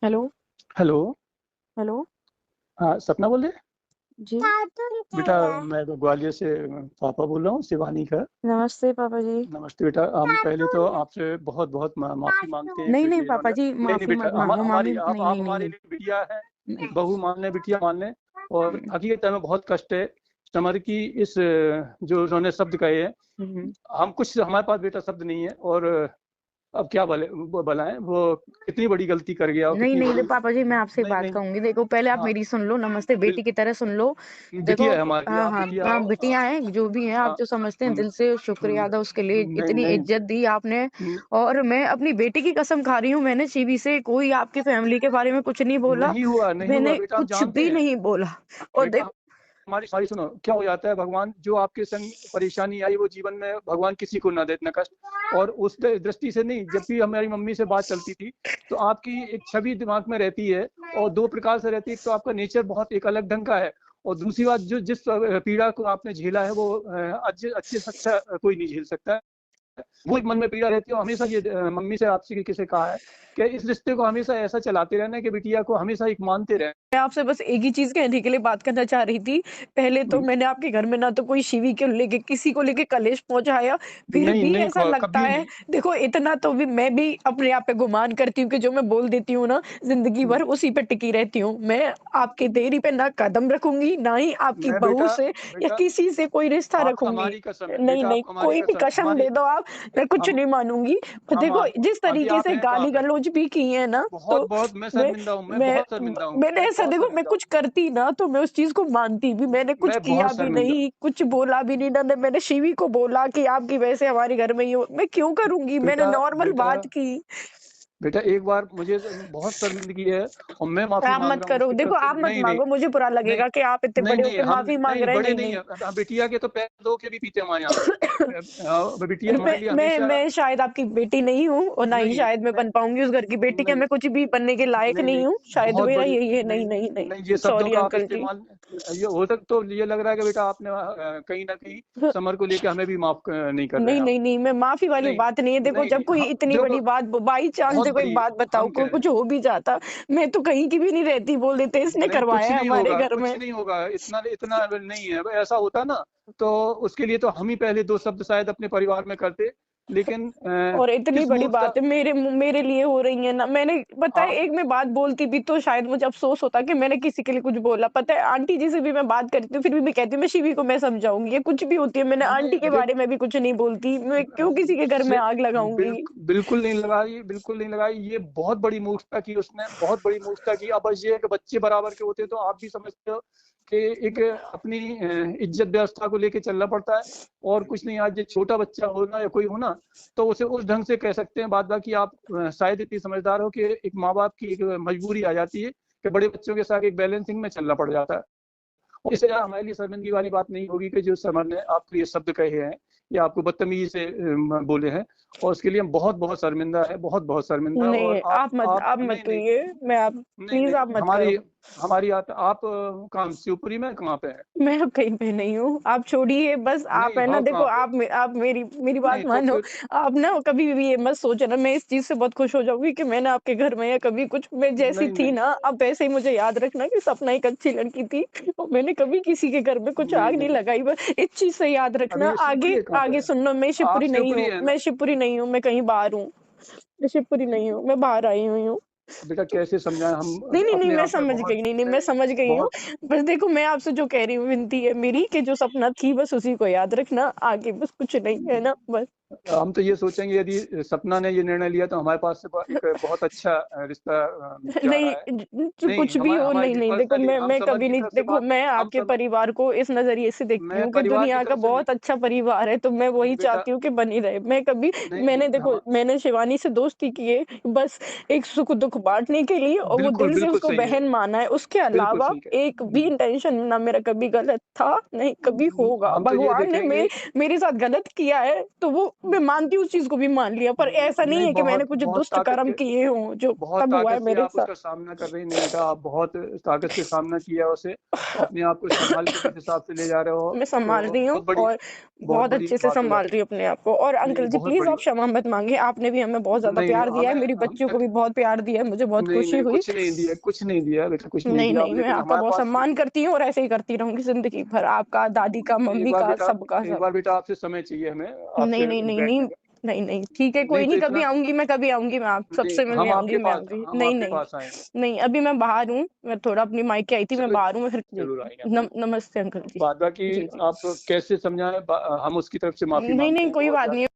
Hello, hello. Hello. हाँ, सपना बोल रहे हैं? जी, बेटा, मैं तो ग्वालियर से पापा बोल रहा हूँ, शिवानी का। नमस्ते पापा जी। नमस्ते बेटा। हम पहले तो आपसे बहुत बहुत माफ़ी मांगते हैं नहीं, कि नहीं ये पापा इन्होंने। जी, नहीं नहीं माफ़ी बेटा, मत माँगो, मामी हमारी नहीं, आप नहीं, नहीं, हमारे नहीं। लिए बिटिया है। नहीं। बहू मान लें, बिटिया मान लें। और हुँ, हकीकत में बहुत कष्ट है समर की इस जो उन्होंने शब्द कहे हैं। हुँ। हम कुछ हमारे पास बेटा शब्द नहीं है। और अब क्या वो भलाएं वो कितनी बड़ी गलती कर गया और नहीं, कितनी नहीं, बड़ी। पापा जी मैं आपसे एक नहीं बात नहीं। कहूँगी। देखो पहले आप हाँ, मेरी सुन लो, नमस्ते बेटी की तरह सुन लो। देखो बिटिया है हमारी, हाँ, आप हाँ, बिटिया हाँ, हो। बिटियाँ हैं, जो भी हैं, आप हाँ। जो समझते हैं हम्म, दिल से शुक्रिया अदा उसके लिए, नहीं इतनी नहीं। इज़्ज़त दी आपने। हम्म, और मैं अपनी बेटी की कसम खा रही हूँ, मैंने शिवी से कोई आपकी फैमिली के बारे में कुछ नहीं बोला, नहीं हुआ मैंने बेटा, हम कुछ जानते भी हैं। नहीं बोला। और बेटा, देखो हमारी सारी सुनो, क्या हो जाता है, भगवान जो आपके संग परेशानी आई वो जीवन में भगवान किसी को ना दे इतना कष्ट। और उस दृष्टि से नहीं, जब भी हमारी मम्मी से बात चलती थी तो आपकी एक छवि दिमाग में रहती है। और दो प्रकार से रहती है, एक तो आपका नेचर बहुत एक अलग ढंग का है। और दूसरी बात, जो जिस पीड़ा को आपने झेला है वो अच्छे अच्छे से अच्छा कोई नहीं झेल सकता है। वो एक मन में पीड़ा रहती है। और हमेशा ये मम्मी से आपसे किसी से कहा है कि इस रिश्ते को हमेशा ऐसा चलाते रहना कि बिटिया को हमेशा एक मानते रहें। मैं आपसे बस एक ही चीज़ कहने के लिए बात करना चाह रही थी। पहले तो मैंने आपके घर में ना तो कोई शिवी को लेके किसी को लेके कलेश पहुँचाया, फिर नहीं भी नहीं, ऐसा लगता कभी है। नहीं। देखो इतना तो भी मैं भी अपने आप पे गुमान करती हूँ कि जो मैं बोल देती हूँ ना, ज़िंदगी भर उसी पे टिकी रहती हूँ। मैं आपके देरी पे ना कदम रखूँगी, ना ही आपकी मैं बहू बेटा, से या बेटा किसी से कोई रिश्ता आपको रखूँगी। हमारी कसम है, नहीं, बेटा नहीं, आपको हमारी कोई भी कसम, कसम हमारी। दे दो आप, मैं कुछ हम नहीं मानूँगी। पर हम देखो जिस अभी तरीके आप से हैं तो आप हैं। गाली-गलौज भी की है ना, बहुत तो बहुत मैं मैं शर्मिंदा हूँ, मैं मैं बहुत शर्मिंदा हूँ, मैंने मैं ऐसा बहुत देखो मैं शर्मिंदा हूँ। कुछ करती ना तो मैं उस चीज़ को मानती भी, मैंने कुछ मैं किया बहुत भी शर्मिंदा। नहीं, कुछ बोला भी नहीं, ना ने मैंने शिवी को बोला कि आपकी वजह से हमारे घर में ये हो मैं क्यों करूँगी? मैंने बेटा, नॉर्मल बेटा, बात की। बेटा, एक बार मुझे बहुत शर्मिंदगी है और मैं माफी आप मांग मत रहा हूँ करो, उसकी देखो तरफ से। आप मत नहीं नहीं। माँगो, मुझे बुरा नहीं लगेगा कि आप इतने नहीं बड़े नहीं, होके हम माफ़ी माँग नहीं रहे हैं, बड़े नहीं, नहीं नहीं। है, बिटिया के तो पैर धो के भी पीते हमारे यहाँ पे। बिटिया हमारे लिए हमेशा। मैं शायद आपकी बेटी नहीं हूँ और ना ही नहीं शायद मैं नहीं बन पाऊँगी उस घर की बेटी कि नहीं मैं कुछ भी बनने के लायक नहीं नहीं, नहीं हूँ, शायद बहुत मेरा बड़ी। यही है। नहीं नहीं, नहीं, नहीं, नहीं, ये शब्दों सॉरी का आप अंकल जी। इस्तेमाल, ये हो सकता तो ये लग रहा है कि बेटा आपने कहीं ना कहीं समर को लेके हमें भी माफ नहीं कर रहे नहीं, हैं आप। नहीं, नहीं, मैं माफ़ी वाली नहीं बात नहीं है। देखो नहीं जब नहीं, कोई इतनी जो बड़ी बात बाई चांस बहुत देखो एक बड़ी बात बताऊँ हम को कह रहे कुछ हैं। हो भी जाता, मैं तो कहीं की भी नहीं रहती, बोल देते इसने नहीं, कुछ करवाया है नहीं हमारे होगा, घर कुछ में। नहीं होगा, इतना इतना नहीं है। ऐसा होता ना तो उसके लिए तो हम ही पहले दो शब्द शायद अपने परिवार में करते। लेकिन और इतनी किस बड़ी मूर्खता। बातें मेरे लिए हो रही है ना, मैंने पता है आप एक मैं बात बोलती भी तो शायद मुझे अफ़सोस होता कि मैंने किसी के लिए कुछ बोला। पता है आंटी जी से भी मैं बात करती हूँ, फिर भी मैं कहती हूँ मैं शिवी को मैं समझाऊँगी, ये कुछ भी होती है, मैंने आंटी के नहीं बारे में भी कुछ नहीं बोलती, मैं क्यों किसी के घर में से आग लगाऊँगी? बिल्कुल नहीं लगाई, बिल्कुल नहीं लगाई। ये बहुत बड़ी मूर्खता की उसने, बहुत बड़ी मूर्खता की। अब ये कि बच्चे बराबर के होते तो आप भी समझते हो कि एक अपनी इज्जत व्यवस्था को लेके चलना पड़ता है। और कुछ नहीं, आज ये छोटा बच्चा होना या कोई होना तो उसे उस ढंग से कह सकते हैं। बात बाकी आप शायद इतनी समझदार हो कि एक माँ बाप की एक मजबूरी आ जाती है कि बड़े बच्चों के साथ एक बैलेंसिंग में चलना पड़ जाता है। इससे ज़्यादा हमारे लिए शर्मिंदगी वाली बात नहीं होगी कि जो समर ने आपको ये शब्द कहे हैं या आपको बदतमीजी से बोले हैं। और उसके लिए हम बहुत बहुत शर्मिंदा है, बहुत बहुत शर्मिंदा। और नहीं, आप आप मत नहीं नहीं कहिए, मैं आप नहीं प्लीज़ नहीं, आप मत हमारी करो। हमारी आप कहाँ शिवपुरी में कहाँ पे है? मैं अब कहीं पे नहीं हूँ, आप छोड़िए बस आप नहीं, है ना हो देखो कहाँ पे? आप मेरी मेरी बात नहीं तो मानो, फिर। आप ना कभी भी ये मत सोचना मैं इस चीज़ से बहुत खुश हो जाऊँगी कि मैंने आपके घर में या कभी कुछ मैं जैसी नहीं थी नहीं ना, अब वैसे ही मुझे याद रखना कि सपना एक अच्छी लड़की थी और मैंने कभी किसी के घर में कुछ नहीं आग नहीं नहीं। लगाई बस इस चीज़ से याद रखना। अभी शिवपुरी आगे है कहाँ पे आगे है? सुनना आप शिवपुरी है ना? मैं शिवपुरी नहीं हूँ, मैं कहीं बाहर हूँ। मैं शिवपुरी नहीं हूँ, मैं बाहर आई हुई हूँ। बेटा कैसे समझाएं हम नहीं, नहीं, नहीं, अपने मैं आप में समझ बहुत गई। नहीं, नहीं, मैं समझ गई हूँ। बहुत। बस देखो मैं आपसे जो कह रही हूँ विनती है मेरी कि जो सपना थी बस उसी को याद रखना, आगे बस कुछ नहीं, है ना? बस। हम तो ये सोचेंगे यदि सपना ने ये निर्णय लिया तो हमारे पास से एक बहुत अच्छा रिश्ता जा नहीं रहा है। नहीं, कुछ भी हमारे हो हमारे नहीं, लिए नहीं देखो पर्सनली हम मैं समर कभी की नहीं तरफ से देखो बात। मैं हम आपके सब परिवार को इस नज़रिए से देखती मैं हूँ कि परिवार की दुनिया का तरफ से नहीं। बहुत अच्छा परिवार है, तो मैं वही नहीं बेटा। चाहती हूँ कि बनी रहे। मैं कभी नहीं नहीं, मैंने देखो हम मैंने शिवानी से दोस्ती की है बस एक सुख-दुःख बाँटने के लिए और वो बिल्कुल दिल से बिल्कुल उसको सही है। बहन माना है। उसके बिल्कुल अलावा सही एक भी है। इंटेंशन ना मेरा कभी गलत था, नहीं कभी होगा। हम तो ये भगवान ने देखेंगे। मेरे साथ गलत किया है, तो वो मैं मानती हूँ उस चीज़ को भी मान लिया, पर ऐसा नहीं नहीं है कि मैंने बहुत कुछ बहुत दुष्ट ताकत कर्म के किए हों, जो बहुत तब हुआ है ताकत से मेरे आप साथ। उसका सामना कर रही हैं, नहीं बेटा आप बहुत ताकत से सामना किया है उसे, अपने आप को सँभाल के जिस हिसाब से ले जा रहे हो, मैं सँभाल तो रही हूँ और बहुत बहुत बड़ी अच्छे से बात हो सँभाल जाती रही हूँ अपने आप को। और है। नहीं अंकल जी बहुत प्लीज़ बड़ी आप क्षमा मत माँगिए, आपने भी हमें बहुत ज़्यादा नहीं प्यार दिया है, हमें मेरी हम बच्चियों को भी बहुत प्यार दिया है, मुझे बहुत नहीं, खुशी नहीं हुई। कुछ नहीं दिया बेटा, कुछ नहीं नहीं, दिया नहीं, अब मैं लेकिन आपका हमारे बहुत पास सम्मान करती हूँ और ऐसे ही करती रहूँगी ज़िंदगी भर, आपका, दादी का, एक मम्मी बार का, बेटा सबका एक सब। बार बेटा आपसे समय चाहिए हमें, नहीं, आपसे नहीं, नहीं, नहीं, बैठने का। नहीं, नहीं, ठीक है, नहीं कोई तो नहीं, कभी इतना आऊँगी मैं आप नहीं सबसे मिलने आऊँगी मैं अभी। हम नहीं, आपके नहीं, पास आएँगे। नहीं, अभी मैं बाहर हूँ, मैं थोड़ा अपनी मायके आई थी, मैं चलो बाहर हूँ, मैं फिर ज़रूर आएँगे हम नम ज़रूर। नमस्ते अंकल जी। बाद बाकी जी, जी। आप कैसे समझाएँ हम उसकी तरफ से माफ़ी नहीं, माँगते नहीं, हैं कोई बहुत बात ज़्यादा। नहीं।